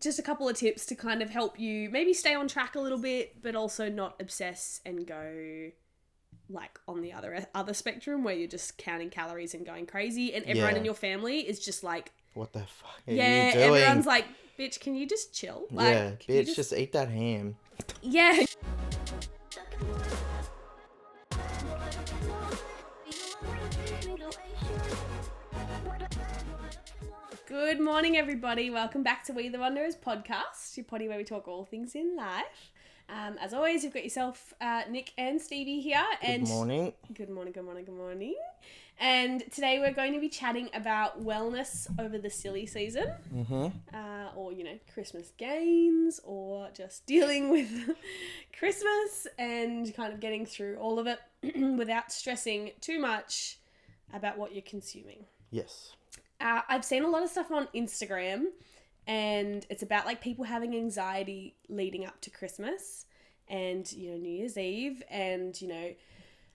just a couple of tips to kind of help you maybe stay on track a little bit, but also not obsess and go like on the other spectrum where you're just counting calories and going crazy, and everyone in your family is just like, what the fuck are you doing? Everyone's like, bitch, can you just chill? Like, yeah, bitch, just eat that ham. Yeah. Good morning, everybody. Welcome back to We the Wanderers podcast, your potty where we talk all things in life. As always, you've got yourself Nick and Stevie here. Good morning. Good morning. And today we're going to be chatting about wellness over the silly season. Mm-hmm. Or, Christmas games, or just dealing with Christmas and kind of getting through all of it without stressing too much about what you're consuming. Yes. I've seen a lot of stuff on Instagram, and it's about like people having anxiety leading up to Christmas and, New Year's Eve and,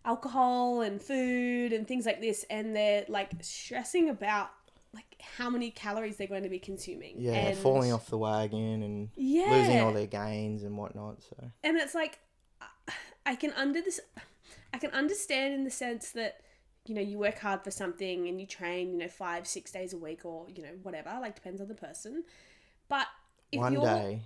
alcohol and food and things like this. And they're like stressing about like how many calories they're going to be consuming. Yeah, and falling off the wagon and losing all their gains and whatnot. So. And it's like, I can understand in the sense that, you work hard for something and you train, 5-6 days a week or, whatever, like depends on the person. But if One day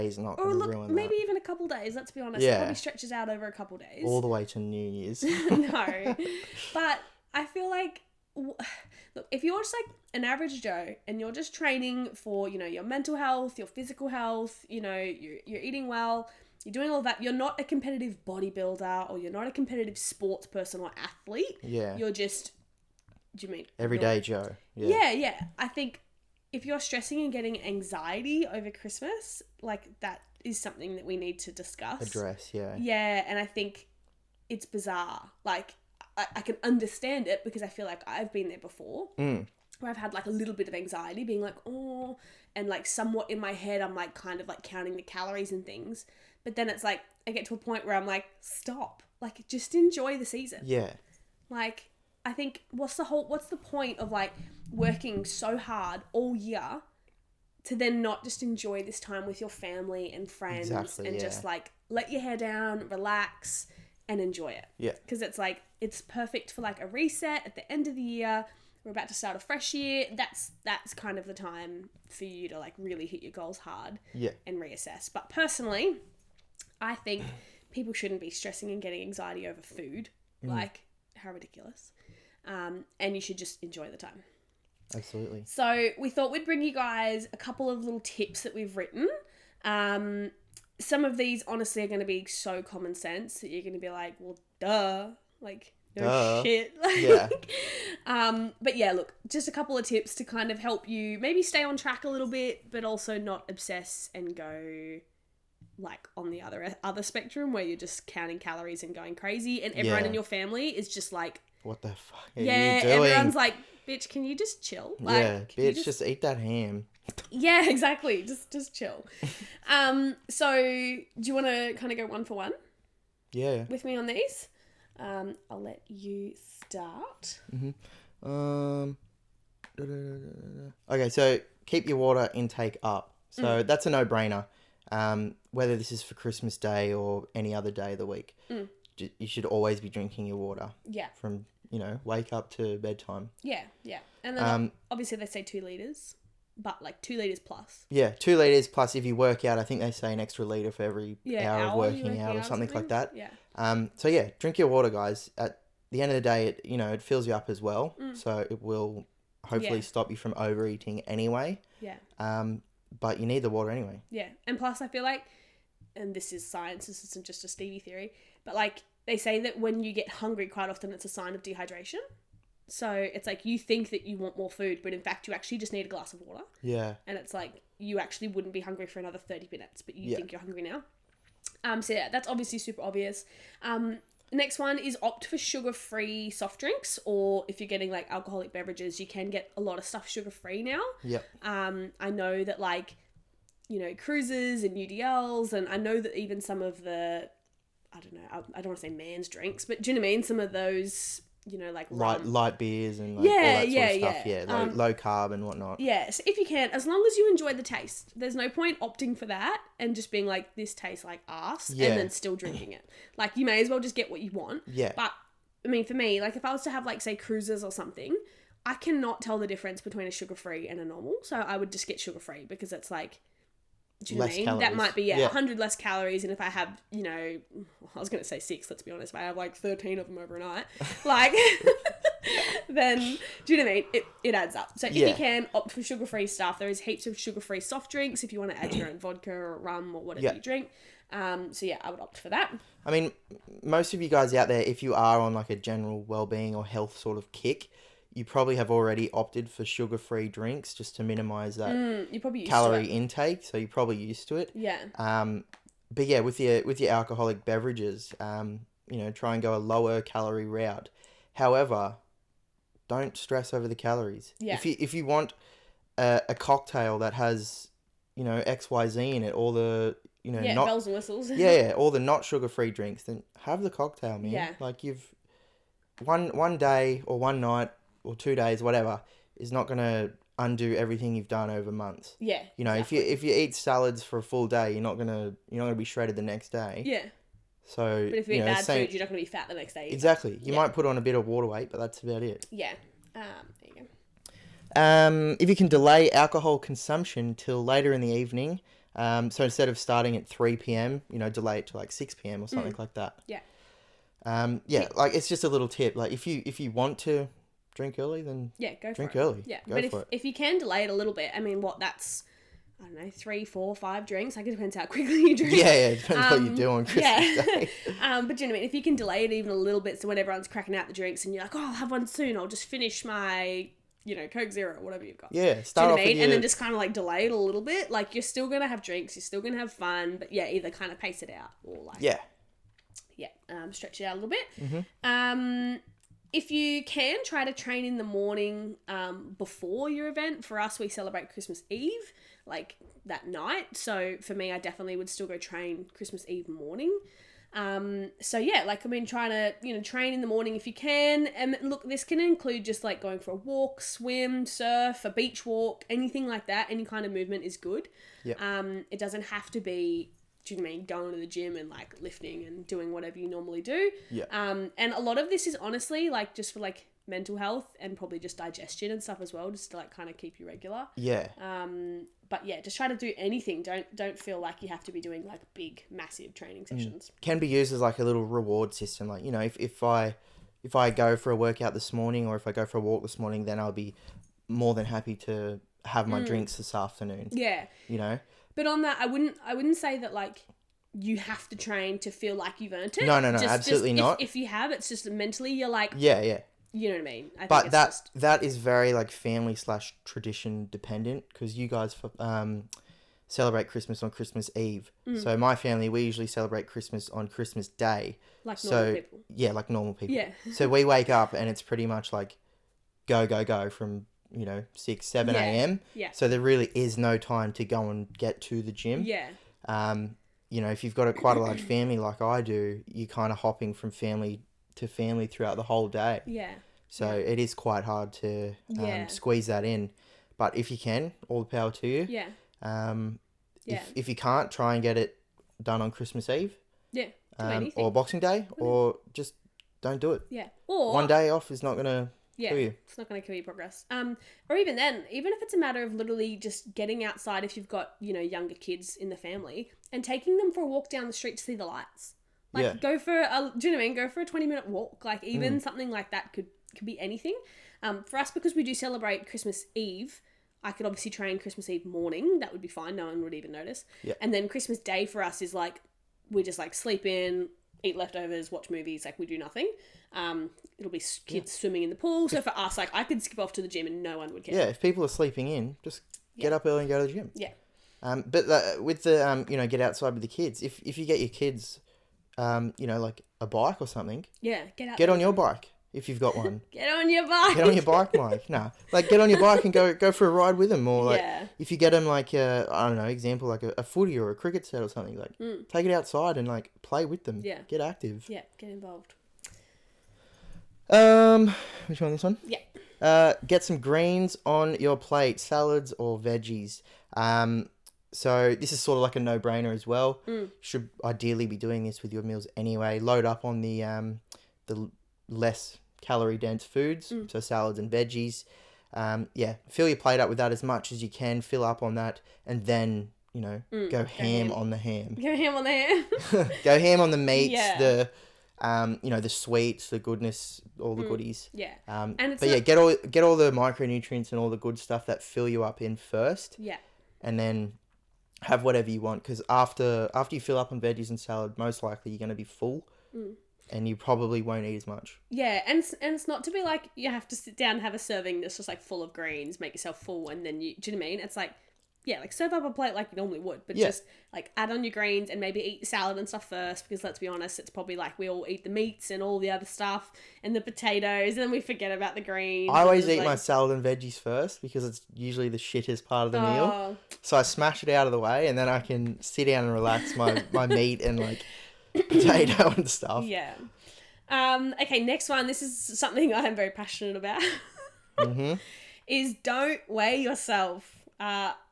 is not going to ruin that. Maybe even a couple days, let's be honest. Yeah. It probably stretches out over a couple days. All the way to New Year's. No. But I feel like, look, if you're just like an average Joe and you're just training for, your mental health, your physical health, you're eating well, you're doing all that, you're not a competitive bodybuilder or you're not a competitive sports person or athlete. Yeah. You're just, Everyday Joe. Yeah. I think if you're stressing and getting anxiety over Christmas, like that is something that we need to discuss. Address, yeah. Yeah, and I think it's bizarre. Like, I can understand it because I feel like I've been there before. Where I've had like a little bit of anxiety being like, oh, and like somewhat in my head I'm like kind of like counting the calories and things. But then it's like I get to a point where I'm like, stop. Like, just enjoy the season. Yeah. Like, I think what's the point of like working so hard all year to then not just enjoy this time with your family and friends just like let your hair down, relax and enjoy it. Yeah. Because it's like, it's perfect for like a reset at the end of the year. We're about to start a fresh year. That's kind of the time for you to like really hit your goals hard and reassess. But personally, I think people shouldn't be stressing and getting anxiety over food. Like, how ridiculous. And you should just enjoy the time. Absolutely. So we thought we'd bring you guys a couple of little tips that we've written. Some of these honestly are going to be so common sense that you're going to be like, well, duh. Like, no shit. Yeah. But yeah, look, just a couple of tips to kind of help you maybe stay on track a little bit, but also not obsess and go like on the other spectrum where you're just counting calories and going crazy, and everyone in your family is just like, what the fuck are you doing? Everyone's like, bitch, can you just chill? Like, bitch, just eat that ham. Yeah, exactly. Just chill. So do you want to kind of go one for one? Yeah. With me on these? I'll let you start. Okay, so keep your water intake up. So that's a no-brainer. Whether this is for Christmas Day or any other day of the week, you should always be drinking your water. Yeah. From, wake up to bedtime. Yeah. And then obviously they say 2 litres, but like 2 litres plus. Yeah, 2 litres plus if you work out. I think they say an extra litre for every hour of working out or something like that. Yeah. So yeah, drink your water, guys. At the end of the day, it fills you up as well. So it will hopefully stop you from overeating anyway. Yeah. But you need the water anyway. Yeah. And plus I feel like, and this is science, this isn't just a Stevie theory, but like they say that when you get hungry quite often it's a sign of dehydration. So it's like you think that you want more food, but in fact you actually just need a glass of water. Yeah. And it's like you actually wouldn't be hungry for another 30 minutes, but you think you're hungry now. So yeah, that's obviously super obvious. Next one is opt for sugar-free soft drinks, or if you're getting like alcoholic beverages, you can get a lot of stuff sugar-free now. Yep. I know that like, cruises and UDLs, and I know that even some of the, I don't know, I don't want to say man's drinks, but do you know what I mean? Some of those like rum. light beers and all that sort of stuff. Yeah, low carb and whatnot. Yeah, so if you can, as long as you enjoy the taste, there's no point opting for that and just being like, this tastes like arse, and then still drinking it. Like, you may as well just get what you want. Yeah. But, I mean, for me, like, if I was to have, like, say, cruisers or something, I cannot tell the difference between a sugar-free and a normal, so I would just get sugar-free because it's like, do you know what I mean? Calories. That might be 100 less calories, and if I have, I was going to say 6, let's be honest, but I have like 13 of them overnight, like, then, do you know what I mean? It adds up. So if you can, opt for sugar-free stuff. There is heaps of sugar-free soft drinks if you want to add your own vodka or rum or whatever you drink. So yeah, I would opt for that. I mean, most of you guys out there, if you are on like a general well-being or health sort of kick, you probably have already opted for sugar-free drinks just to minimize that you're probably used calorie to it. intake. So you're probably used to it. Yeah. But yeah, with your alcoholic beverages, try and go a lower calorie route. However, don't stress over the calories. Yeah. If you want a cocktail that has, XYZ in it, all the not bells and whistles. all the not sugar-free drinks, then have the cocktail, man. Yeah. Like you've one day or one night or 2 days, whatever, is not gonna undo everything you've done over months. Yeah. Exactly. if you eat salads for a full day, you're not gonna be shredded the next day. Yeah. So, but if you eat bad food, you're not gonna be fat the next day either. Exactly. You might put on a bit of water weight, but that's about it. Yeah. There you go. If you can delay alcohol consumption till later in the evening, so instead of starting at 3 p.m, delay it to like 6 p.m. or something like that. Yeah. Like it's just a little tip. Like if you want to drink early, then go drink for it. early. Yeah, go but for it. If you can delay it a little bit, I mean, that's, I don't know, 3, 4, 5 drinks. Like, it depends how quickly you drink. Yeah, it depends what you do on Christmas Day. But do you know what I mean? If you can delay it even a little bit, so when everyone's cracking out the drinks and you're like, oh, I'll have one soon. I'll just finish my, Coke Zero or whatever you've got. Yeah, start off with and then just kind of like delay it a little bit. Like, you're still gonna have drinks, you're still gonna have fun, but yeah, either kind of pace it out or like stretch it out a little bit. Mm-hmm. If you can, try to train in the morning before your event. For us, we celebrate Christmas Eve, like that night. So for me, I definitely would still go train Christmas Eve morning. Trying to, train in the morning if you can. And look, this can include just like going for a walk, swim, surf, a beach walk, anything like that. Any kind of movement is good. Yeah. It doesn't have to be, do you know what I mean, going to the gym and like lifting and doing whatever you normally do. Yeah. And a lot of this is honestly like just for like mental health and probably just digestion and stuff as well, just to like kind of keep you regular. Yeah. But yeah, just try to do anything. Don't feel like you have to be doing like big, massive training sessions. Can be used as like a little reward system. Like, if I go for a workout this morning or if I go for a walk this morning, then I'll be more than happy to have my drinks this afternoon. Yeah. But on that, I wouldn't say that like you have to train to feel like you've earned it. No, absolutely not. If you have, it's just mentally you're like, yeah. You know what I mean? But that is very like family / tradition dependent, because you guys celebrate Christmas on Christmas Eve. So my family, we usually celebrate Christmas on Christmas Day. Like normal people. Yeah, like normal people. Yeah. So we wake up and it's pretty much like go from 6, 7 a.m. Yeah. So there really is no time to go and get to the gym. Yeah. If you've got quite a large family like I do, you're kind of hopping from family to family throughout the whole day. Yeah. So it is quite hard to squeeze that in. But if you can, all the power to you. Yeah. If you can't, try and get it done on Christmas Eve. Yeah. Do anything. Or Boxing Day, or just don't do it. Yeah. Or one day off is not going to kill you. It's not going to kill your progress. Or even then, even if it's a matter of literally just getting outside if you've got, younger kids in the family and taking them for a walk down the street to see the lights. Like, go for do you know what I mean? Go for a 20-minute walk. Like, even something like that could be anything. For us, because we do celebrate Christmas Eve, I could obviously train Christmas Eve morning. That would be fine. No one would even notice. Yeah. And then Christmas Day for us is like, we just like sleep in, eat leftovers, watch movies. Like, we do nothing. It'll be kids swimming in the pool. So for us, like, I could skip off to the gym and no one would care. Yeah, if people are sleeping in, just get up early and go to the gym. Yeah. But with the get outside with the kids. If you get your kids, like a bike or something. Yeah, get out. Get on your bike if you've got one. Get on your bike. Get on your bike, Mike. No, like get on your bike and go for a ride with them, or like if you get them like I don't know, example like a footy or a cricket set or something, like take it outside and like play with them. Yeah. Get active. Yeah, get involved. Which one? This one? Yeah. Get some greens on your plate, salads or veggies. So this is sort of like a no-brainer as well. Should ideally be doing this with your meals anyway. Load up on the less calorie-dense foods, so salads and veggies. Fill your plate up with that as much as you can. Fill up on that, and then go ham on the ham. Go ham on the ham. Go ham on the meats. The the sweets, the goodness, all the goodies. Yeah. Get all the micronutrients and all the good stuff that fill you up in first. Yeah. And then have whatever you want, because after you fill up on veggies and salad, most likely you're going to be full, and you probably won't eat as much. Yeah, and it's not to be like you have to sit down and have a serving that's just like full of greens, make yourself full, and then do you know what I mean? It's like, yeah, like serve up a plate like you normally would, but just like add on your greens and maybe eat salad and stuff first, because let's be honest, it's probably like we all eat the meats and all the other stuff and the potatoes, and then we forget about the greens. I always eat my salad and veggies first, because it's usually the shittest part of the meal. So I smash it out of the way, and then I can sit down and relax my meat and like potato and stuff. Yeah. Okay, next one. This is something I am very passionate about. Is don't weigh yourself.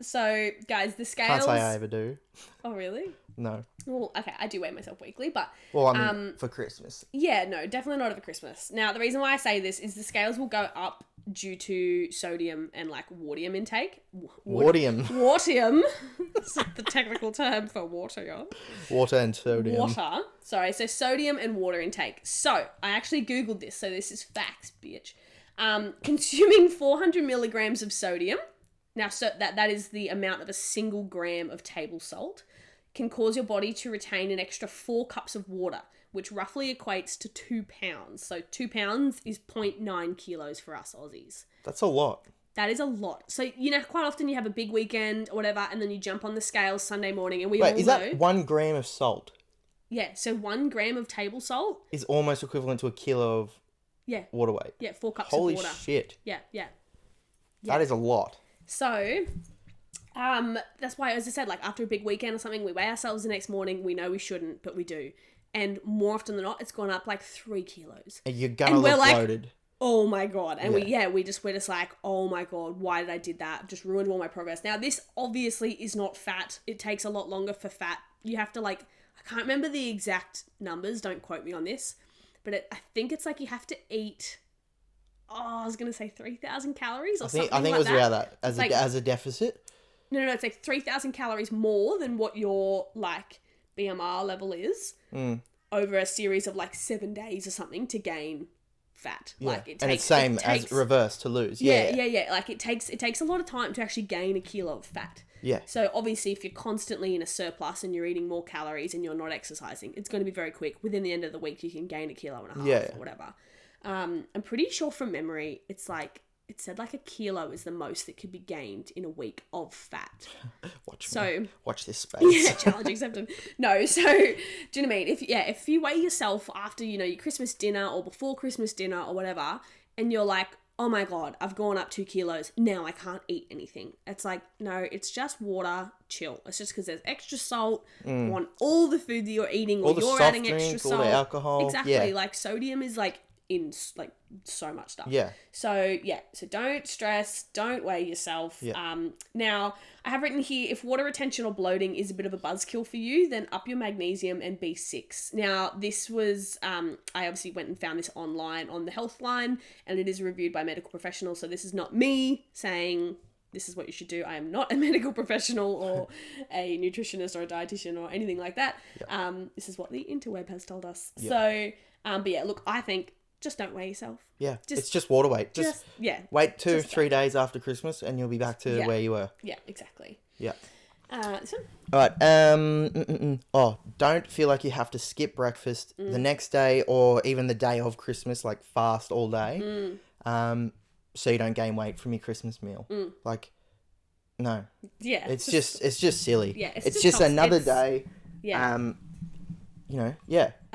So guys, the scales. Can't say I ever do. Oh really? No. Well, okay, I do weigh myself weekly, but well, I mean, for Christmas. Yeah, no, definitely not over Christmas. Now, the reason why I say this is the scales will go up due to sodium and like waterium intake. Waterium. That's the technical term for water. Water and sodium. Water. Sorry, so sodium and water intake. So I actually Googled this, so this is facts, bitch. Consuming 400 milligrams of sodium. Now, so that is the amount of a single gram of table salt, can cause your body to retain an extra 4 cups of water, which roughly equates to 2 pounds. So 2 pounds is 0.9 kilos for us Aussies. That's a lot. That is a lot. So, quite often you have a big weekend or whatever, and then you jump on the scales Sunday morning, and Wait, is that 1 gram of salt? Yeah, so 1 gram of table salt is almost equivalent to a kilo of water weight. Yeah, 4 cups Holy of water. Holy shit. Yeah. That is a lot. So, that's why, as I said, like after a big weekend or something, we weigh ourselves the next morning. We know we shouldn't, but we do. And more often than not, it's gone up like 3 kilos. And you're gonna look bloated. Oh my God. And we're just like, oh my God, why did I did that? Just ruined all my progress. Now, this obviously is not fat. It takes a lot longer for fat. You have to I can't remember the exact numbers. Don't quote me on this. But I think it's like you have to eat... I was going to say 3,000 calories or something like that. I think it was around that. As a deficit? No, it's like 3,000 calories more than what your, BMR level is over a series of, 7 days or something to gain fat. Yeah. And it's same as reverse to lose. Yeah. It takes a lot of time to actually gain a kilo of fat. Yeah. So, obviously, if you're constantly in a surplus and you're eating more calories and you're not exercising, it's going to be very quick. Within the end of the week, you can gain 1.5 kilos or whatever. I'm pretty sure from memory, it said a kilo is the most that could be gained in a week of fat. Watch this space. Yeah, challenge accepted. No, so do you know what I mean? If you weigh yourself after, your Christmas dinner or before Christmas dinner or whatever, and you're like, oh my God, I've gone up 2 kilos, now I can't eat anything. It's like, no, it's just water, chill. It's just because there's extra salt on all the food that you're eating, or you're adding extra salt. All the alcohol. Exactly. Sodium is in so much stuff. Yeah. So don't stress, don't weigh yourself. Yeah. Now I have written here, if water retention or bloating is a bit of a buzzkill for you, then up your magnesium and B6. Now this was I obviously went and found this online on the Healthline, and it is reviewed by medical professionals. So this is not me saying this is what you should do. I am not a medical professional or a nutritionist or a dietitian or anything like that. Yep. This is what the interweb has told us. Yep. So, but look, I think just don't weigh yourself. Yeah, it's just water weight. Just wait 2-3 days after Christmas and you'll be back to where you were. Yeah, exactly. Yeah. This one? All right. Don't feel like you have to skip breakfast the next day or even the day of Christmas, fast all day. So you don't gain weight from your Christmas meal. No. Yeah. It's just silly. Yeah. It's just another day. Yeah.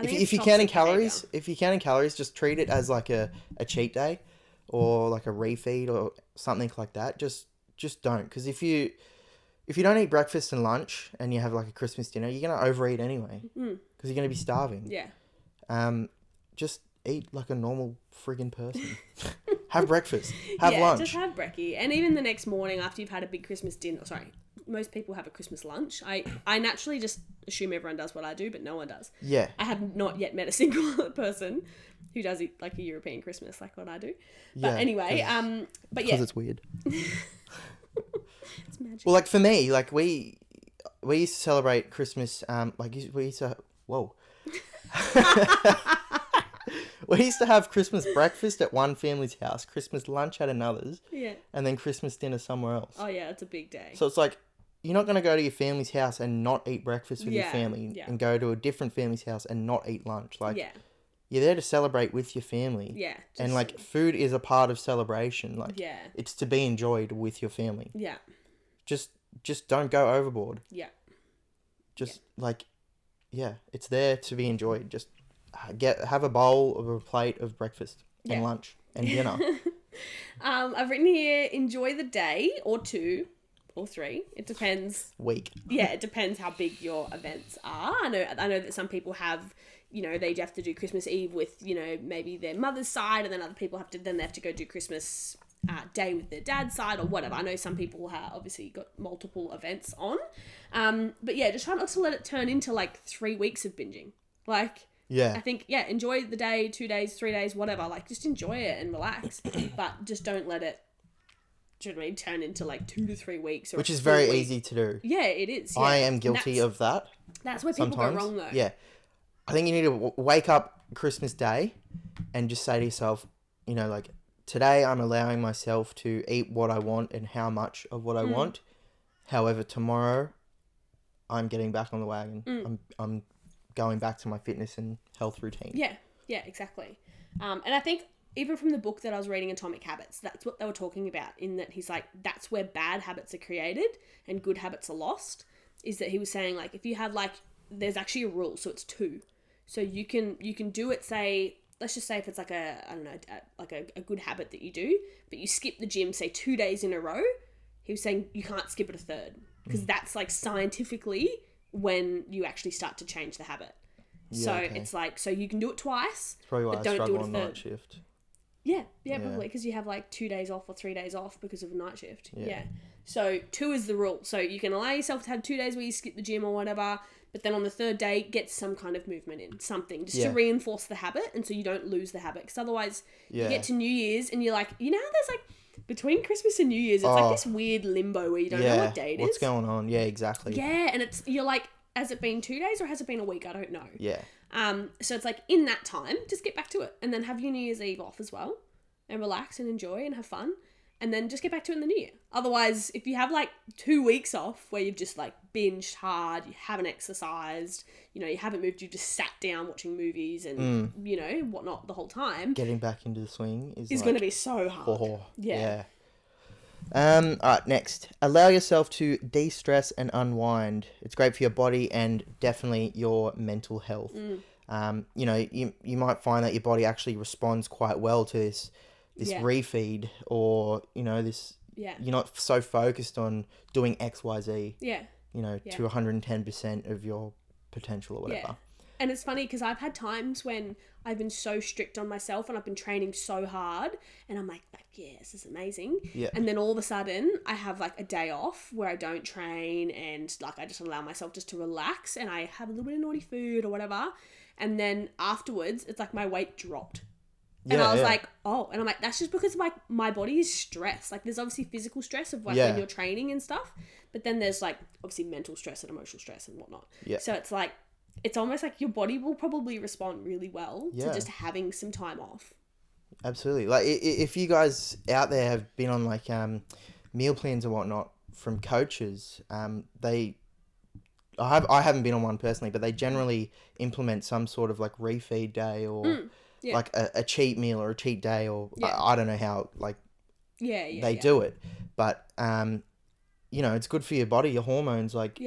If you're counting calories, just treat it as a cheat day or a refeed or something like that. Just don't, because if you don't eat breakfast and lunch and you have a Christmas dinner, you're gonna overeat anyway because you're gonna be starving. Yeah. Just eat like a normal friggin' person. Have breakfast. Have lunch. Just have brekkie. And even the next morning after you've had a big Christmas dinner, most people have a Christmas lunch. I naturally just assume everyone does what I do, but no one does. Yeah. I have not yet met a single person who does it like a European Christmas like what I do. But anyway, but yeah. Because it's weird. It's magic. Well, like for me, like we used to celebrate Christmas, we used to, whoa. We used to have Christmas breakfast at one family's house, Christmas lunch at another's, and then Christmas dinner somewhere else. Oh yeah, it's a big day. So it's like, you're not going to go to your family's house and not eat breakfast with your family and go to a different family's house and not eat lunch. Like, you're there to celebrate with your family. Yeah. And like, food is a part of celebration. Like, it's to be enjoyed with your family. Yeah. Just don't go overboard. Yeah. It's there to be enjoyed. Just have a bowl of a plate of breakfast and lunch and dinner. I've written here, enjoy the day or 2 or 3. It depends. Week. Yeah, it depends how big your events are. I know that some people have, they have to do Christmas Eve with, maybe their mother's side, and then other people have to go do Christmas Day with their dad's side or whatever. I know some people have obviously got multiple events on. But yeah, just try not to let it turn into like 3 weeks of binging. Like, I think, enjoy the day, 2 days, 3 days, whatever. Like, just enjoy it and relax. But just don't let it, turn into like 2 to 3 weeks. Which is very easy to do. Yeah, it is. Yeah. I am guilty of that. That's where people go wrong, though. Yeah. I think you need to wake up Christmas Day and just say to yourself, like, today I'm allowing myself to eat what I want and how much of what I want. However, tomorrow I'm getting back on the wagon. I'm going back to my fitness and health routine. Yeah, exactly. And I think even from the book that I was reading, Atomic Habits, that's what they were talking about, in that he's like, that's where bad habits are created and good habits are lost, is that he was saying, like, if you have, like, there's actually a rule, so it's 2. So you can do it, say, let's just say if it's like a good habit that you do, but you skip the gym, say 2 days in a row, he was saying you can't skip it a third, because that's like scientifically when you actually start to change the habit. It's like, so you can do it twice, it's probably why but don't do it a third. Night shift. Yeah, probably, because you have like 2 days off or 3 days off because of a night shift. Yeah. So 2 is the rule. So you can allow yourself to have 2 days where you skip the gym or whatever, but then on the third day, get some kind of movement in, something, just to reinforce the habit, and so you don't lose the habit. Because otherwise, you get to New Year's and you're like, how there's like, between Christmas and New Year's, it's like this weird limbo where you don't know what date it is. What's going on? Yeah, exactly. Yeah, and you're like, has it been 2 days or has it been a week? I don't know. Yeah. So it's like, in that time, just get back to it, and then have your New Year's Eve off as well, and relax and enjoy and have fun, and then just get back to it in the new year. Otherwise, if you have like 2 weeks off where you've just like binged hard, you haven't exercised, you haven't moved, you've just sat down watching movies and, whatnot the whole time. Getting back into the swing is going to be so hard. Yeah. All right, next. Allow yourself to de-stress and unwind. It's great for your body and definitely your mental health. You might find that your body actually responds quite well to this refeed, or you're not so focused on doing XYZ to 110% of your potential or whatever. And it's funny because I've had times when I've been so strict on myself and I've been training so hard, and I'm like, this is amazing. And then all of a sudden I have like a day off where I don't train, and like I just allow myself just to relax, and I have a little bit of naughty food or whatever, and then afterwards it's like my weight dropped. And I was like, and I'm like, that's just because my body is stressed. Like, there's obviously physical stress of like when you're training and stuff, but then there's like obviously mental stress and emotional stress and whatnot. So it's like, it's almost like your body will probably respond really well to just having some time off. Absolutely. Like, if you guys out there have been on like meal plans or whatnot from coaches, I haven't been on one personally, but they generally implement some sort of like refeed day or like a cheat meal or a cheat day, or I don't know how they do it, but it's good for your body, your hormones, like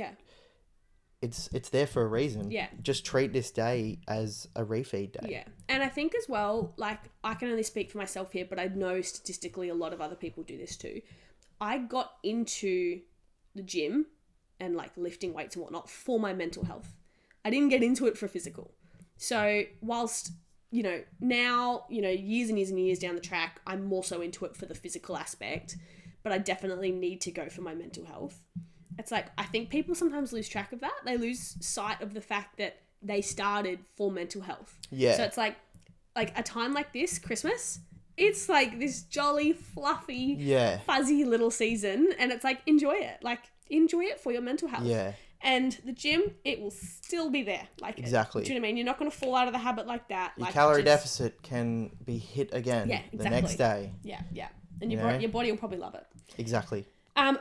it's there for a reason. Just treat this day as a refeed day. And I think as well, like, I can only speak for myself here, but I know statistically a lot of other people do this too. I got into the gym and like lifting weights and whatnot for my mental health. I didn't get into it for physical. So whilst you know, now, you know, years and years and years down the track, I'm more so into it for the physical aspect, but I definitely need to go for my mental health. It's like, I think people sometimes lose track of that. They lose sight of the fact that they started for mental health. Yeah. So it's like a time like this, Christmas, it's like this jolly, fluffy, fuzzy little season. And it's like, enjoy it. Like, enjoy it for your mental health. Yeah. And the gym, it will still be there. Like, exactly. Do you know what I mean? You're not going to fall out of the habit like that. Your like, calorie deficit can be hit again the next day. Yeah, yeah. And your body will probably love it. Exactly.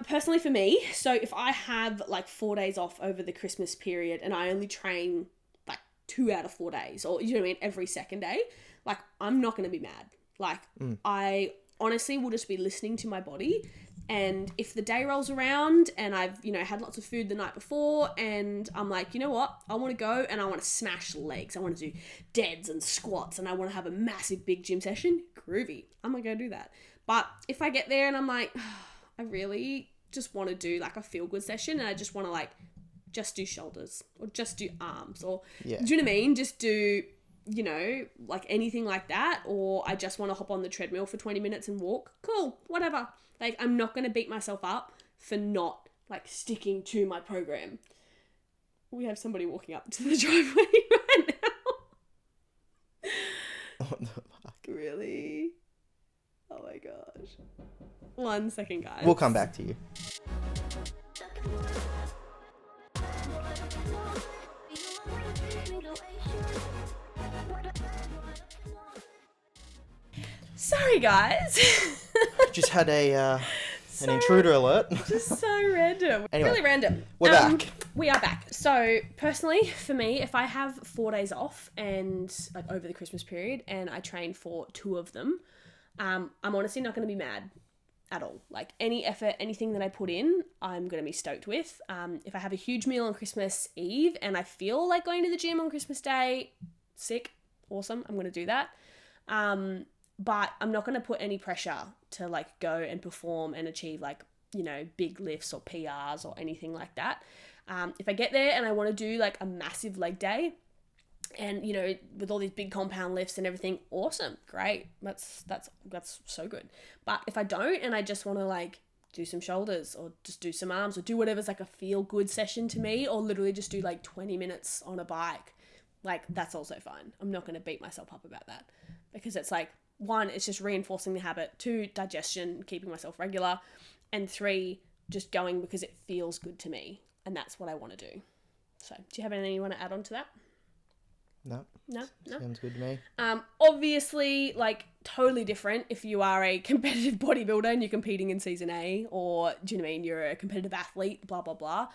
Personally for me, so if I have like 4 days off over the Christmas period and I only train like 2 out of 4 days, or you know what I mean, every second day, like I'm not going to be mad. Like I honestly will just be listening to my body. And if the day rolls around and I've, you know, had lots of food the night before and I'm like, you know what, I want to go and I want to smash legs. I want to do deads and squats and I want to have a massive big gym session. Groovy. I'm going to go do that. But if I get there and I'm like, I really just want to do like a feel good session and I just want to like just do shoulders or just do arms or do you know what I mean? Just do, you know, like anything like that, or I just want to hop on the treadmill for 20 minutes and walk. Cool, whatever. Like I'm not going to beat myself up for not like sticking to my program. We have somebody walking up to the driveway right now. What the fuck? Really? Oh my gosh. 1 second, guys. We'll come back to you. Sorry, guys. Just had an intruder alert. Just so random. Anyway, really random. We're back. We are back. So personally, for me, if I have 4 days off and like over the Christmas period and I train for 2 of them, I'm honestly not going to be mad at all. Like any effort, anything that I put in, I'm going to be stoked with. If I have a huge meal on Christmas Eve and I feel like going to the gym on Christmas Day, sick, awesome, I'm going to do that. But I'm not going to put any pressure to like go and perform and achieve like, you know, big lifts or PRs or anything like that. If I get there and I want to do like a massive leg day and, you know, with all these big compound lifts and everything, awesome, great. That's so good. But if I don't and I just want to like do some shoulders or just do some arms or do whatever's like a feel good session to me, or literally just do like 20 minutes on a bike, like that's also fine. I'm not going to beat myself up about that because it's like, 1, it's just reinforcing the habit. 2, digestion, keeping myself regular. And 3, just going because it feels good to me. And that's what I want to do. So, do you have anything you want to add on to that? No. Sounds good to me. Obviously, like, totally different if you are a competitive bodybuilder and you're competing in Season A, or, do you know what I mean, you're a competitive athlete, blah, blah, blah.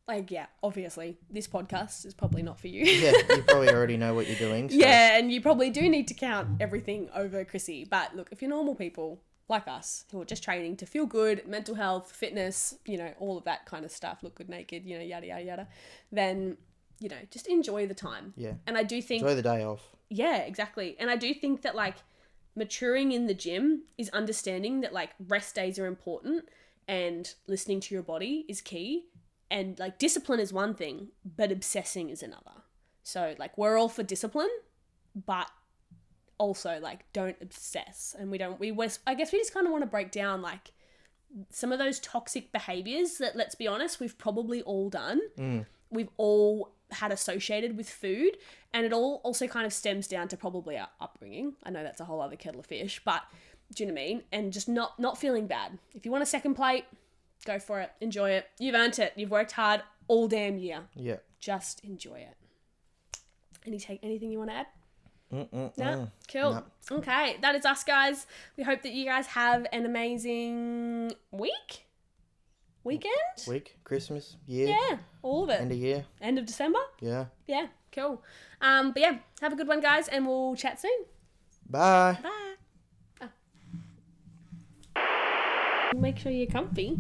Like, yeah, obviously, this podcast is probably not for you. Yeah, you probably already know what you're doing. So. Yeah, and you probably do need to count everything over Chrissy. But look, if you're normal people like us who are just training to feel good, mental health, fitness, you know, all of that kind of stuff, look good naked, you know, yada, yada, yada, then, you know, just enjoy the time. Yeah. And I do think... enjoy the day off. Yeah, exactly. And I do think that, like, maturing in the gym is understanding that, like, rest days are important and listening to your body is key. And, like, discipline is one thing, but obsessing is another. So, like, we're all for discipline, but also, like, don't obsess. And I guess we just kind of want to break down, like, some of those toxic behaviors that, let's be honest, we've probably all done. We've all had associated with food. And it all also kind of stems down to probably our upbringing. I know that's a whole other kettle of fish, but do you know what I mean? And just not feeling bad. If you want a second plate, go for it. Enjoy it. You've earned it. You've worked hard all damn year. Yeah. Just enjoy it. Anything you want to add? No? Cool. No. Okay. That is us, guys. We hope that you guys have an amazing weekend? Christmas, year. Yeah. All of it. End of year. End of December? Yeah. Yeah. Cool. But yeah, have a good one, guys, and we'll chat soon. Bye. Bye. Make sure you're comfy.